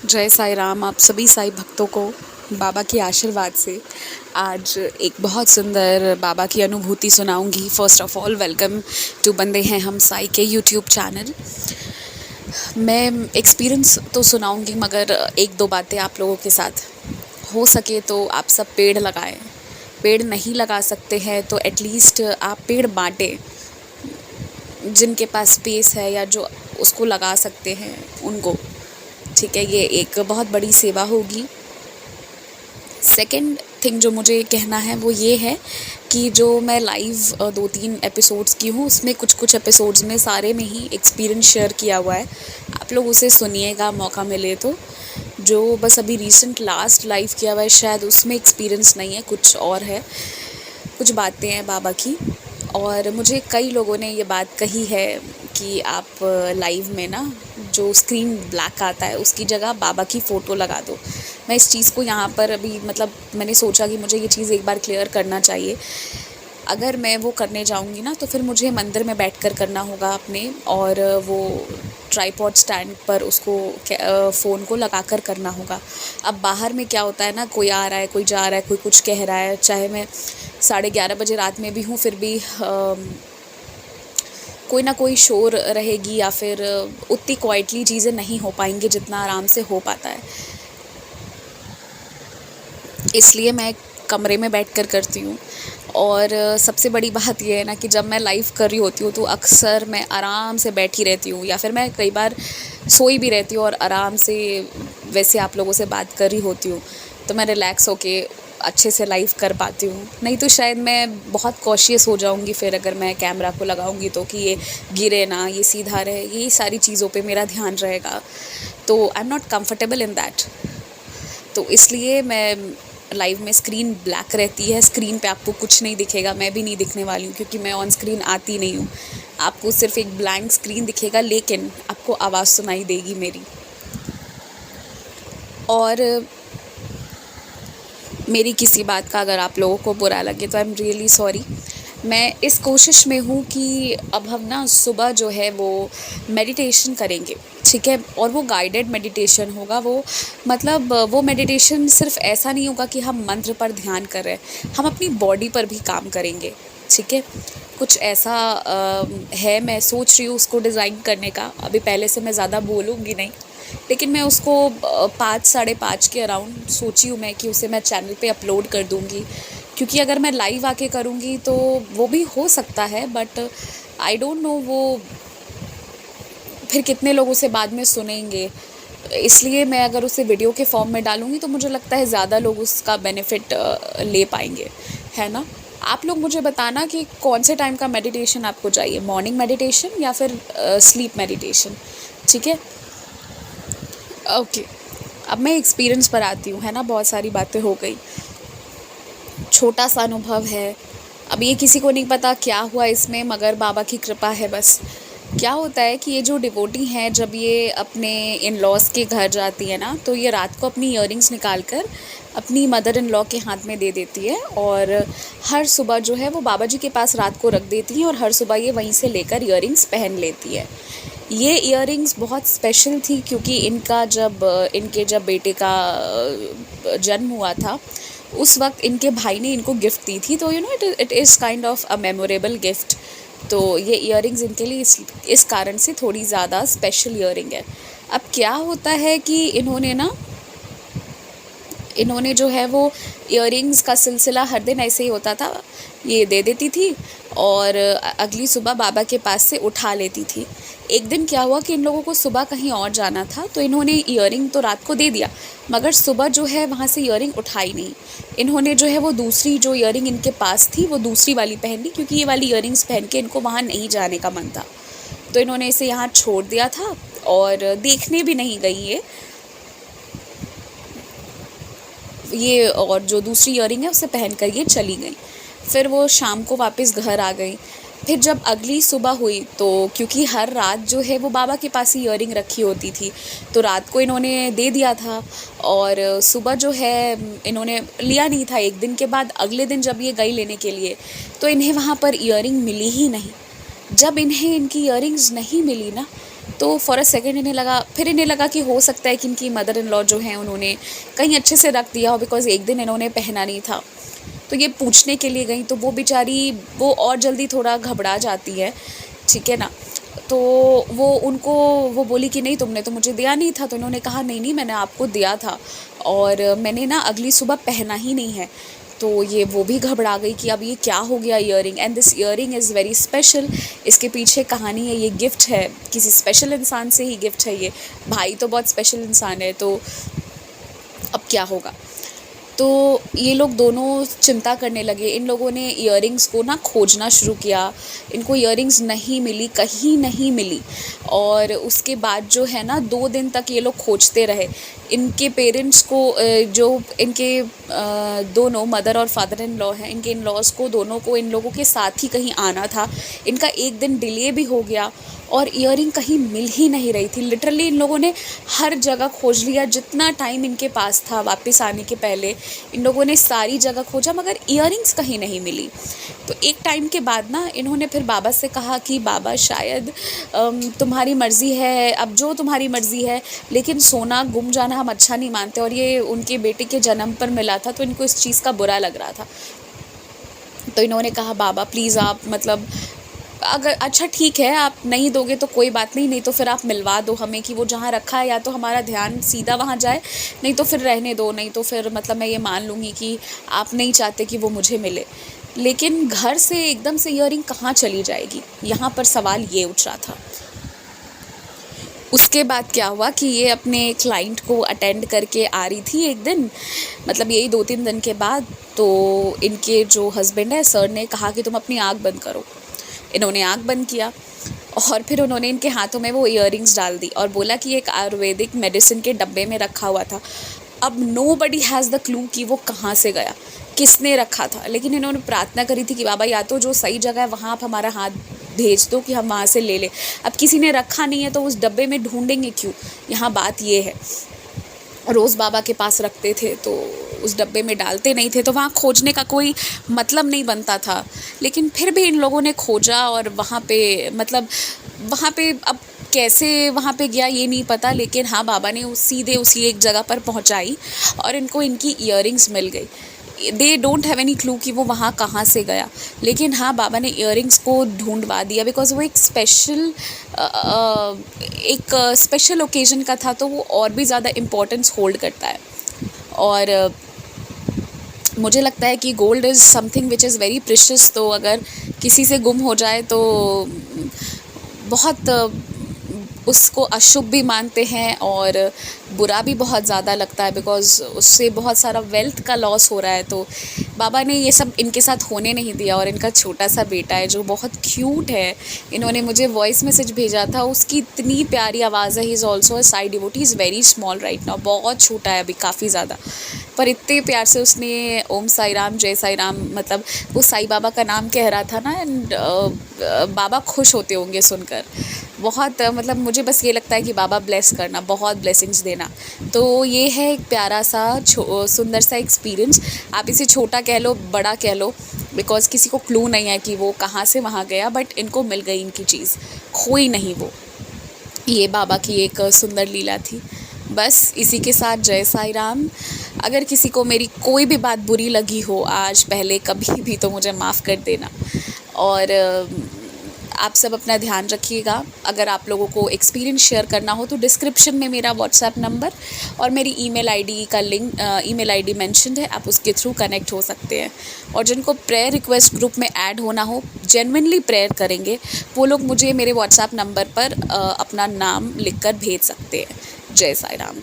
जय साईं राम। आप सभी साईं भक्तों को बाबा के आशीर्वाद से आज एक बहुत सुंदर बाबा की अनुभूति सुनाऊंगी। First of all welcome to बंदे हैं हम साईं के यूट्यूब चैनल। मैं एक्सपीरियंस तो सुनाऊंगी मगर एक दो बातें आप लोगों के साथ। हो सके तो आप सब पेड़ लगाएं। पेड़ नहीं लगा सकते हैं तो एटलीस्ट आप पेड़ बांटें। जिनके पास स्पेस है या जो उसको लगा सकते हैं उनको, ठीक है, ये एक बहुत बड़ी सेवा होगी। सेकंड थिंग जो मुझे कहना है वो ये है कि जो मैं लाइव 2-3 एपिसोड्स की हूँ उसमें कुछ एपिसोड्स में सारे में ही एक्सपीरियंस शेयर किया हुआ है। आप लोग उसे सुनिएगा मौका मिले तो। जो बस अभी रिसेंट लास्ट लाइव किया हुआ है शायद उसमें एक्सपीरियंस नहीं है, कुछ और है, कुछ बातें हैं बाबा की। और मुझे कई लोगों ने ये बात कही है कि आप लाइव में ना जो स्क्रीन ब्लैक आता है उसकी जगह बाबा की फ़ोटो लगा दो। मैं इस चीज़ को यहाँ पर अभी मैंने सोचा कि मुझे ये चीज़ एक बार क्लियर करना चाहिए। अगर मैं वो करने जाऊँगी ना तो फिर मुझे मंदिर में बैठकर करना होगा अपने, और वो ट्राइपॉड स्टैंड पर उसको फ़ोन को लगाकर करना होगा। अब बाहर में क्या होता है ना, कोई आ रहा है, कोई जा रहा है, कोई कुछ कह रहा है, चाहे मैं 11:30 बजे रात में भी हूँ फिर भी कोई ना कोई शोर रहेगी या फिर उतनी क्वाइटली चीज़ें नहीं हो पाएंगी जितना आराम से हो पाता है। इसलिए मैं कमरे में बैठकर करती हूँ। और सबसे बड़ी बात ये है ना कि जब मैं लाइव कर रही होती हूँ तो अक्सर मैं आराम से बैठी रहती हूँ या फिर मैं कई बार सोई भी रहती हूँ और आराम से वैसे आप लोगों से बात कर रही होती हूँ, तो मैं रिलैक्स होके अच्छे से लाइव कर पाती हूँ। नहीं तो शायद मैं बहुत कॉशियस हो जाऊँगी फिर अगर मैं कैमरा को लगाऊँगी तो कि ये गिरे ना, ये सीधा रहे, ये सारी चीज़ों पे मेरा ध्यान रहेगा, तो I am not comfortable in that. तो इसलिए मैं लाइव में स्क्रीन ब्लैक रहती है, स्क्रीन पे आपको कुछ नहीं दिखेगा, मैं भी नहीं दिखने वाली हूँ क्योंकि मैं ऑन स्क्रीन आती नहीं हूँ। आपको सिर्फ एक ब्लैंक स्क्रीन दिखेगा लेकिन आपको आवाज़ सुनाई देगी मेरी। और मेरी किसी बात का अगर आप लोगों को बुरा लगे तो आई एम रियली सॉरी। मैं इस कोशिश में हूँ कि अब हम ना सुबह जो है वो मेडिटेशन करेंगे, ठीक है, और वो गाइडेड मेडिटेशन होगा। वो मेडिटेशन सिर्फ ऐसा नहीं होगा कि हम मंत्र पर ध्यान कर रहे हैं, हम अपनी बॉडी पर भी काम करेंगे, ठीक है। कुछ ऐसा है, मैं सोच रही हूँ उसको डिज़ाइन करने का। अभी पहले से मैं ज़्यादा बोलूँगी नहीं, लेकिन मैं उसको 5-5:30 के अराउंड सोची हूँ मैं कि उसे मैं चैनल पे अपलोड कर दूँगी। क्योंकि अगर मैं लाइव आके करूँगी तो वो भी हो सकता है, बट आई डोंट नो वो फिर कितने लोग उसे बाद में सुनेंगे। इसलिए मैं अगर उसे वीडियो के फॉर्म में डालूँगी तो मुझे लगता है ज़्यादा लोग उसका बेनिफिट ले पाएंगे, है ना। आप लोग मुझे बताना कि कौन से टाइम का मेडिटेशन आपको चाहिए, मॉर्निंग मेडिटेशन या फिर स्लीप मेडिटेशन, ठीक है। ओके, अब मैं एक्सपीरियंस पर आती हूँ, है ना। बहुत सारी बातें हो गई, छोटा सा अनुभव है। अब ये किसी को नहीं पता क्या हुआ इसमें, मगर बाबा की कृपा है बस। क्या होता है कि ये जो डिवोटी हैं जब ये अपने इन लॉज के घर जाती है ना तो ये रात को अपनी ईयरिंग्स निकाल कर अपनी मदर इन लॉ के हाथ में दे देती है, और हर सुबह जो है वो बाबा जी के पास रात को रख देती हैं और हर सुबह ये वहीं से लेकर ईयरिंग्स पहन लेती है। ये ईयरिंग्स बहुत स्पेशल थी क्योंकि इनके जब बेटे का जन्म हुआ था उस वक्त इनके भाई ने इनको गिफ्ट दी थी, तो it is kind of a memorable gift. तो ये ईयरिंग्स इनके लिए इस कारण से थोड़ी ज़्यादा स्पेशल ईयरिंग है। अब क्या होता है कि इन्होंने जो है वो ईयरिंग्स का सिलसिला हर दिन ऐसे ही होता था, ये दे देती थी और अगली सुबह बाबा के पास से उठा लेती थी। एक दिन क्या हुआ कि इन लोगों को सुबह कहीं और जाना था तो इन्होंने ईयरिंग तो रात को दे दिया, मगर सुबह जो है वहाँ से ईयरिंग उठाई नहीं। इन्होंने जो है वो दूसरी जो ईयरिंग इनके पास थी वो दूसरी वाली पहन ली, क्योंकि ये वाली ईयरिंग्स पहन के इनको वहाँ नहीं जाने का मन था। तो इन्होंने इसे यहाँ छोड़ दिया था और देखने भी नहीं गई ये और जो दूसरी ईयरिंग है उसे पहन कर ये चली गई। फिर वो शाम को वापस घर आ गई। फिर जब अगली सुबह हुई तो क्योंकि हर रात जो है वो बाबा के पास ही ईयरिंग रखी होती थी तो रात को इन्होंने दे दिया था और सुबह जो है इन्होंने लिया नहीं था। एक दिन के बाद अगले दिन जब ये गई लेने के लिए तो इन्हें वहाँ पर ईयरिंग मिली ही नहीं। जब इन्हें इनकी ईयरिंग्स नहीं मिली ना तो फॉर अ सेकेंड इन्हें लगा कि हो सकता है कि इनकी मदर इन लॉ जो हैं उन्होंने कहीं अच्छे से रख दिया हो, बिकॉज़ एक दिन इन्होंने पहना नहीं था। तो ये पूछने के लिए गई, तो वो बेचारी वो और जल्दी थोड़ा घबरा जाती है, ठीक है ना। तो वो बोली कि नहीं, तुमने तो मुझे दिया नहीं था। तो इन्होंने कहा नहीं नहीं, मैंने आपको दिया था और मैंने ना अगली सुबह पहना ही नहीं है। तो वो भी घबरा गई कि अब ये क्या हो गया earring, and this earring is very special. इसके पीछे कहानी है, ये गिफ्ट है, किसी स्पेशल इंसान से ही गिफ्ट है ये। भाई तो बहुत स्पेशल इंसान है, तो अब क्या होगा। तो ये लोग दोनों चिंता करने लगे। इन लोगों ने इयररिंग्स को ना खोजना शुरू किया। इनको इयररिंग्स नहीं मिली, कहीं नहीं मिली। और उसके बाद जो है ना 2 दिन तक ये लोग खोजते रहे। इनके पेरेंट्स को जो इनके दोनों मदर और फादर इन लॉ हैं, इनके इन लॉज़ को दोनों को इन लोगों के साथ ही कहीं आना था। इनका 1 दिन डिले भी हो गया और इयररिंग कहीं मिल ही नहीं रही थी। लिटरली इन लोगों ने हर जगह खोज लिया, जितना टाइम इनके पास था वापस आने के पहले इन लोगों ने सारी जगह खोजा, मगर इयररिंग्स कहीं नहीं मिली। तो एक टाइम के बाद ना इन्होंने फिर बाबा से कहा कि बाबा शायद तुम्हारी मर्ज़ी है, अब जो तुम्हारी मर्ज़ी है, लेकिन सोना गुम जाना हम अच्छा नहीं मानते। और ये उनके बेटे के जन्म पर मिला था, तो इनको इस चीज़ का बुरा लग रहा था। तो इन्होंने कहा बाबा प्लीज़ आप मतलब अगर अच्छा ठीक है आप नहीं दोगे तो कोई बात नहीं, नहीं तो फिर आप मिलवा दो हमें कि वो जहाँ रखा है, या तो हमारा ध्यान सीधा वहाँ जाए, नहीं तो फिर रहने दो, नहीं तो फिर मतलब मैं ये मान लूँगी कि आप नहीं चाहते कि वो मुझे मिले। लेकिन घर से एकदम से इयररिंग कहाँ चली जाएगी, यहाँ पर सवाल ये उठ रहा था। उसके बाद क्या हुआ कि ये अपने क्लाइंट को अटेंड करके आ रही थी एक दिन, मतलब यही 2-3 दिन के बाद। तो इनके जो हस्बैंड है सर ने कहा कि तुम अपनी आँख बंद करो। इन्होंने आँख बंद किया और फिर उन्होंने इनके हाथों में वो इयररिंग्स डाल दी और बोला कि एक आयुर्वेदिक मेडिसिन के डब्बे में रखा हुआ था। अब नोबडी हैज़ द क्लू कि वो कहाँ से गया, किसने रखा था। लेकिन इन्होंने प्रार्थना करी थी कि बाबा या तो जो सही जगह है वहाँ आप हमारा हाथ भेज दो कि हम वहाँ से ले लें। अब किसी ने रखा नहीं है तो उस डब्बे में ढूंढेंगे क्यों, यहाँ बात ये है। रोज़ बाबा के पास रखते थे तो उस डब्बे में डालते नहीं थे, तो वहाँ खोजने का कोई मतलब नहीं बनता था। लेकिन फिर भी इन लोगों ने खोजा और वहाँ पे अब कैसे वहाँ पे गया ये नहीं पता, लेकिन हाँ बाबा ने सीधे उसी एक जगह पर पहुँचाई और इनको इनकी इयररिंग्स मिल गई। They don't have any clue कि वो वहाँ कहाँ से गया, लेकिन हाँ बाबा ने इयररिंग्स को ढूंढवा दिया, बिकॉज़ वो एक स्पेशल ओकेज़न का था, तो वो और भी ज़्यादा इम्पोर्टेंस होल्ड करता है। और मुझे लगता है कि gold is something which is very precious. तो अगर किसी से गुम हो जाए तो बहुत उसको अशुभ भी मानते हैं और बुरा भी बहुत ज़्यादा लगता है, बिकॉज़ उससे बहुत सारा वेल्थ का लॉस हो रहा है। तो बाबा ने ये सब इनके साथ होने नहीं दिया। और इनका छोटा सा बेटा है जो बहुत क्यूट है, इन्होंने मुझे वॉइस मैसेज भेजा था, उसकी इतनी प्यारी आवाज़ है। He is also a Sai devotee, is very small right now, बहुत छोटा है अभी काफ़ी ज़्यादा, पर इतने प्यार से उसने ओम साई राम जय साई राम, मतलब वो साई बाबा का नाम कह रहा था ना, एंड बाबा खुश होते होंगे सुनकर बहुत। मतलब मुझे बस ये लगता है कि बाबा ब्लेस करना, बहुत ब्लेसिंग्स देना। तो ये है एक प्यारा सा सुंदर सा एक्सपीरियंस। आप इसे छोटा कह लो बड़ा कह लो, बिकॉज़ किसी को क्लू नहीं है कि वो कहाँ से वहाँ गया, बट इनको मिल गई इनकी चीज़, खोई नहीं वो। ये बाबा की एक सुंदर लीला थी। बस इसी के साथ जय साई राम। अगर किसी को मेरी कोई भी बात बुरी लगी हो आज, पहले, कभी भी, तो मुझे माफ़ कर देना। और आप सब अपना ध्यान रखिएगा। अगर आप लोगों को एक्सपीरियंस शेयर करना हो तो डिस्क्रिप्शन में मेरा व्हाट्सएप नंबर और मेरी ईमेल आईडी का लिंक, ईमेल आईडी मेंशन्ड है, आप उसके थ्रू कनेक्ट हो सकते हैं। और जिनको प्रेयर रिक्वेस्ट ग्रुप में ऐड होना हो, जेन्युइनली प्रेयर करेंगे, वो लोग मुझे मेरे व्हाट्सएप नंबर पर अपना नाम लिखकर भेज सकते हैं। जय साई राम।